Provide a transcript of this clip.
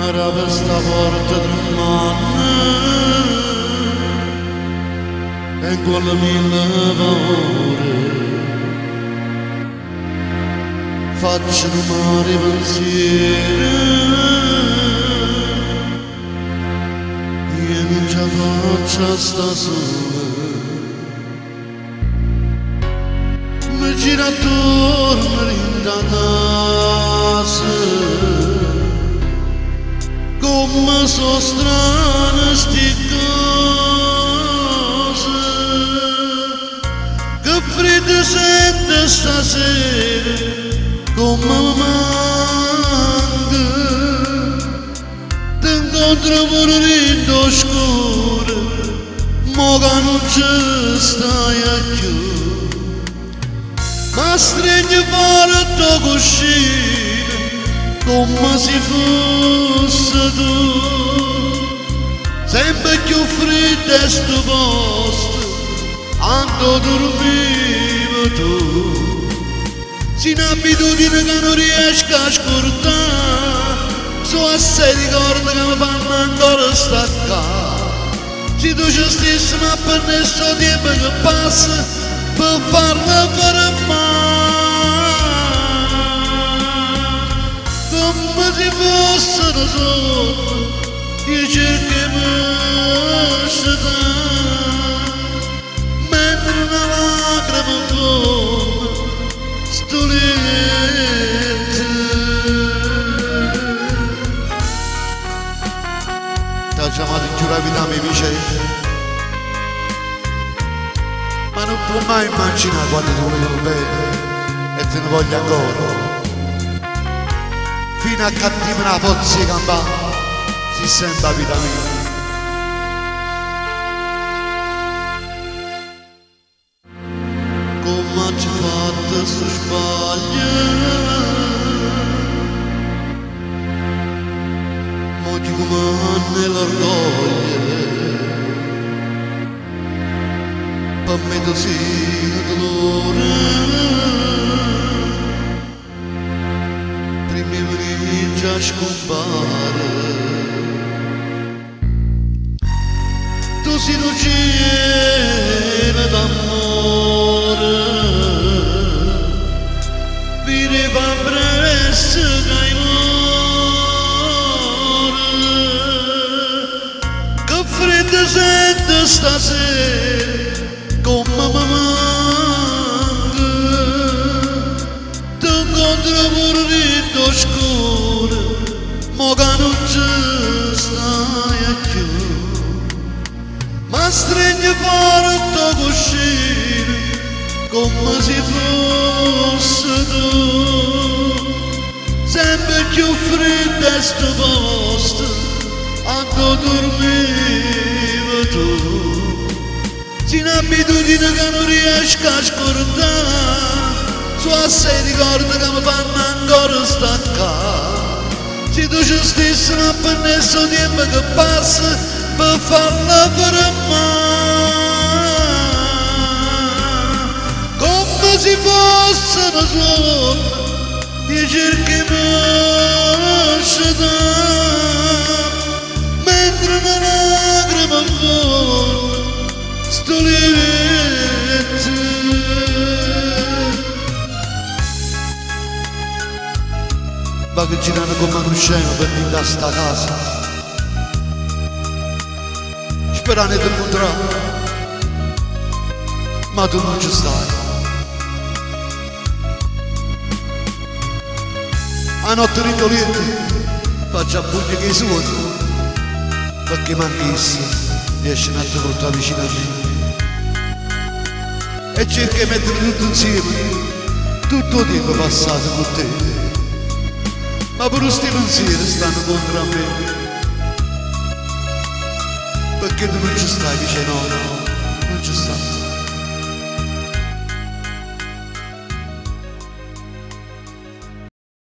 era questa porta tremante e in quelle mille paure facciano male pensieri io non ce la faccio stasera mi gira attorno in casa come sono strane sti cose che freddo sente stasera come mi manca ti incontro pure rindo scuro mo che non ci stai a più ma stringi fuori tuo cuscino come se fosse tu sempre più freddo è sto posto quando dormivo tu si un'abitudine che non riesco a scordare so assai ricordi che mi fanno ancora staccare se tu ci stessi ma per nessun tempo che passa per farla fermare come se fosse da sotto io cerco di asciugare mentre una lacrima fonda sto letto ti ho chiamato in giù la vita mi piace ma non può mai immaginare quando ti volevo bene e te ne voglio ancora fino a cattiva una forza di campana si sente la vita mia come ci fatto sto sbaglio mo ti comanda l'orgoglio per me tu sei dolore prima mi già scompare tu sei un cielo d'amore veniva presso che muore che freddo sento stasera come mi manca ti incontro pure rindo scuro mo che non ci stai a più ma stringi fuori il tuo cuscino come se fosse tu sempre più freddo è sto posto quando dormivo tu c'è un'abitudine che non riesco a scordare su assai ricordi che mi fanno ancora staccare se tu ci stessi ma per nessun tempo che passa per farla fermare come se fosse da sotto io cerco di asciugare mentre una lacrima fonda sto letto vado girando come un scemo per venire a sta casa sperando di incontrare ma tu non ci stai a notte rindolienti faccio a pugni che i suoni perché manchissi riesci a te portare vicino a me e cerca di mettere tutto insieme tutto il tempo passato con te ma pure questi pensieri stanno contro me perché tu non ci stai vicino no non ci stai